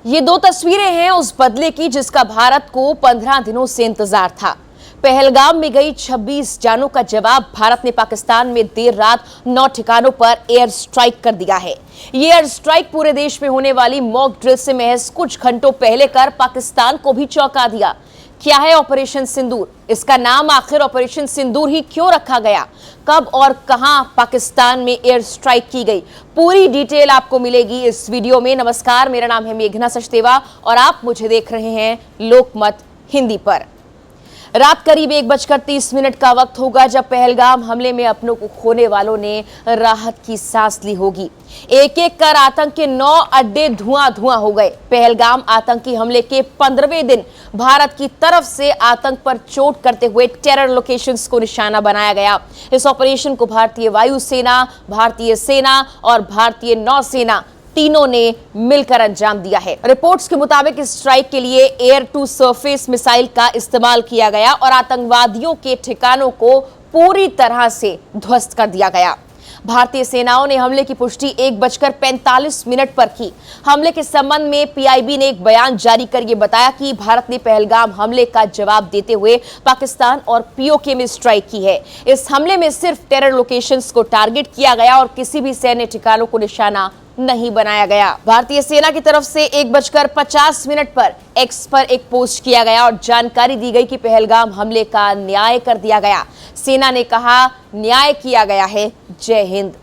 ये दो तस्वीरें हैं उस बदले की जिसका भारत को 15 दिनों से इंतजार था। पहलगाम में गई 26 जानों का जवाब भारत ने पाकिस्तान में देर रात 9 ठिकानों पर एयर स्ट्राइक कर दिया है। ये एयर स्ट्राइक पूरे देश में होने वाली मॉक ड्रिल से महज कुछ घंटों पहले कर पाकिस्तान को भी चौंका दिया। क्या है ऑपरेशन सिंदूर? इसका नाम आखिर ऑपरेशन सिंदूर ही क्यों रखा गया? कब और कहां पाकिस्तान में एयर स्ट्राइक की गई? पूरी डिटेल आपको मिलेगी इस वीडियो में। नमस्कार, मेरा नाम है मेघना सचदेवा और आप मुझे देख रहे हैं लोकमत हिंदी पर। रात करीब 1:30 का वक्त होगा जब पहलगाम हमले में अपनों को खोने वालों ने राहत की सांस ली होगी। एक एक कर आतंक के 9 अड्डे धुआं धुआं हो गए। पहलगाम आतंकी हमले के 15वें दिन भारत की तरफ से आतंक पर चोट करते हुए टेरर लोकेशंस को निशाना बनाया गया। इस ऑपरेशन को भारतीय वायुसेना, भारतीय सेना और भारतीय नौसेना तीनों ने मिलकर अंजाम दिया है। रिपोर्ट्स के मुताबिक इस स्ट्राइक के लिए एयर टू सरफेस मिसाइल का इस्तेमाल किया गया और आतंकवादियों के ठिकानों को पूरी तरह से ध्वस्त कर दिया गया। भारतीय सेनाओं ने हमले की पुष्टि 1:45 पर की। हमले के संबंध में पीआईबी ने एक बयान जारी कर यह बताया कि भारत ने पहलगाम हमले का जवाब देते हुए पाकिस्तान और पीओके में स्ट्राइक की है। इस हमले में सिर्फ टेरर लोकेशंस को टारगेट किया गया और किसी भी सैन्य ठिकानों को निशाना नहीं बनाया गया। भारतीय सेना की तरफ से 1:50 पर एक्स पर एक पोस्ट किया गया और जानकारी दी गई कि पहलगाम हमले का न्याय कर दिया गया। सेना ने कहा, न्याय किया गया है, जय हिंद।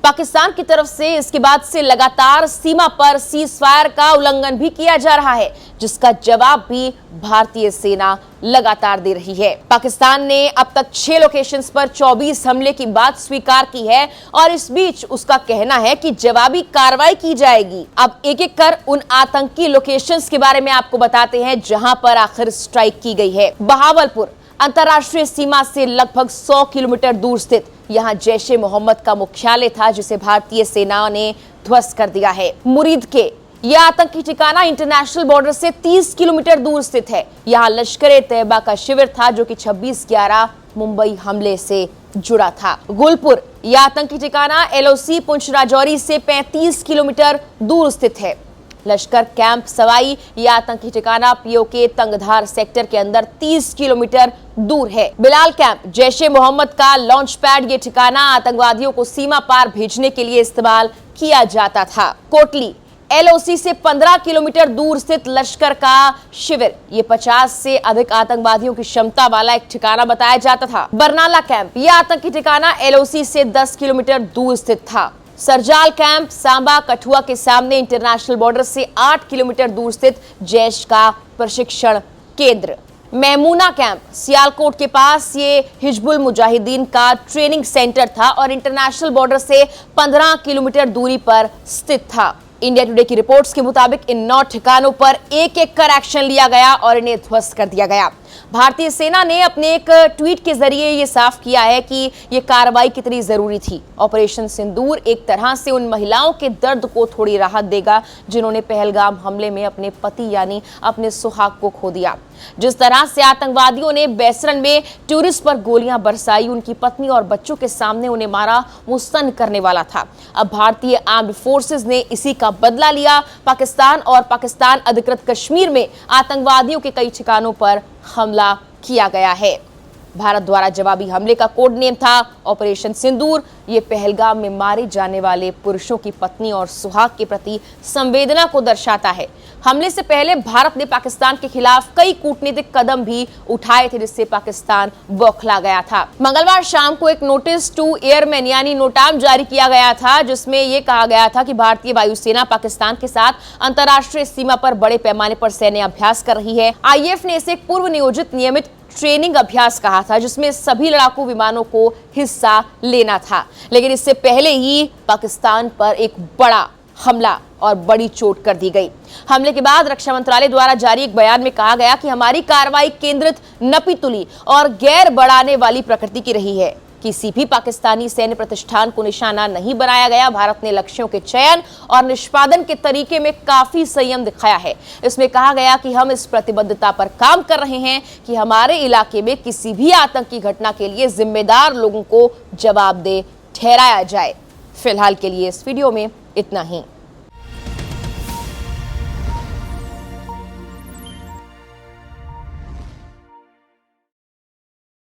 पाकिस्तान की तरफ से इसके बाद से लगातार सीमा पर सीजफायर का उल्लंघन भी किया जा रहा है, जिसका जवाब भी भारतीय सेना लगातार दे रही है। पाकिस्तान ने अब तक 6 लोकेशंस पर 24 हमले की बात स्वीकार की है और इस बीच उसका कहना है कि जवाबी कार्रवाई की जाएगी। अब एक एक कर उन आतंकी लोकेशंस के बारे में आपको बताते हैं जहां पर आखिर स्ट्राइक की गई है। बहावलपुर अंतर्राष्ट्रीय सीमा से लगभग 100 किलोमीटर दूर स्थित यहां जैश-ए मोहम्मद का मुख्यालय था, जिसे भारतीय सेना ने ध्वस्त कर दिया है। मुरीद के यह आतंकी ठिकाना इंटरनेशनल बॉर्डर से 30 किलोमीटर दूर स्थित है। यहां लश्कर-ए-तैयबा का शिविर था जो कि 26/11 मुंबई हमले से जुड़ा था। गुलपुर यह आतंकी ठिकाना एलओसी पुंछ राजौरी से 35 किलोमीटर दूर स्थित है। लश्कर कैंप सवाई यह आतंकी ठिकाना पीओके तंगधार सेक्टर के अंदर 30 किलोमीटर दूर है। बिलाल कैंप जैश-ए मोहम्मद का लॉन्च पैड, ये ठिकाना आतंकवादियों को सीमा पार भेजने के लिए इस्तेमाल किया जाता था। कोटली एलओसी से 15 किलोमीटर दूर स्थित लश्कर का शिविर, ये 50 से अधिक आतंकवादियों की क्षमता वाला एक ठिकाना बताया जाता था। बरनाला कैंप यह आतंकी ठिकाना एलओसी से 10 किलोमीटर दूर स्थित था। सरजाल कैंप सांबा कठुआ के सामने इंटरनेशनल बॉर्डर से 8 किलोमीटर दूर स्थित जैश का प्रशिक्षण केंद्र। मैमूना कैंप सियालकोट के पास ये हिजबुल मुजाहिदीन का ट्रेनिंग सेंटर था और इंटरनेशनल बॉर्डर से 15 किलोमीटर दूरी पर स्थित था। इंडिया टुडे की रिपोर्ट्स के मुताबिक इन 9 ठिकानों पर एक एक कर एक्शन लिया गया और इन्हें ध्वस्त कर दिया गया। भारतीय सेना ने अपने एक ट्वीट के जरिए ये साफ किया है कि ये कार्रवाई कितनी जरूरी थी। ऑपरेशन सिंदूर एक तरह से उन महिलाओं के दर्द को थोड़ी राहत देगा जिन्होंने पहलगाम हमले में अपने पति यानी अपने सुहाग को खो दिया। जिस तरह से आतंकवादियों ने बैसरन में टूरिस्ट पर गोलियां बरसाई, उनकी पत्नी और बच्चों के सामने उन्हें मारा, वो स्तन करने वाला था। अब भारतीय आर्म्ड फोर्सेस ने इसी का बदला लिया। पाकिस्तान और पाकिस्तान अधिकृत कश्मीर में आतंकवादियों के कई ठिकानों पर हमला किया गया है। भारत द्वारा जवाबी हमले का कोड नेम था ऑपरेशन सिंदूर। ये पहलगाम में मारे जाने वाले पुरुषों की पत्नी और सुहाग के प्रति संवेदना को दर्शाता है। हमले से पहले भारत ने पाकिस्तान के खिलाफ कई कूटनीतिक कदम भी उठाए थे, जिससे पाकिस्तान बौखला गया था। मंगलवार शाम को एक नोटिस टू एयरमैन यानी नोटाम जारी किया गया था, जिसमें यह कहा गया था कि भारतीय वायुसेना पाकिस्तान के साथ अंतर्राष्ट्रीय सीमा पर बड़े पैमाने पर सैन्य अभ्यास कर रही है। आईएएफ ने इसे पूर्व नियोजित नियमित ट्रेनिंग अभ्यास कहा था, जिसमें सभी लड़ाकू विमानों को हिस्सा लेना था। लेकिन इससे पहले ही पाकिस्तान पर एक बड़ा हमला और बड़ी चोट कर दी गई। हमले के बाद रक्षा मंत्रालय द्वारा जारी एक बयान में कहा गया कि हमारी कार्रवाई केंद्रित, नपीतुली और गैर बढ़ाने वाली प्रकृति की रही है। किसी भी पाकिस्तानी सैन्य प्रतिष्ठान को निशाना नहीं बनाया गया। भारत ने लक्ष्यों के चयन और निष्पादन के तरीके में काफी संयम दिखाया है। इसमें कहा गया कि हम इस प्रतिबद्धता पर काम कर रहे हैं कि हमारे इलाके में किसी भी आतंकी घटना के लिए जिम्मेदार लोगों को जवाबदेह ठहराया जाए। फिलहाल के लिए इस वीडियो में इतना ही।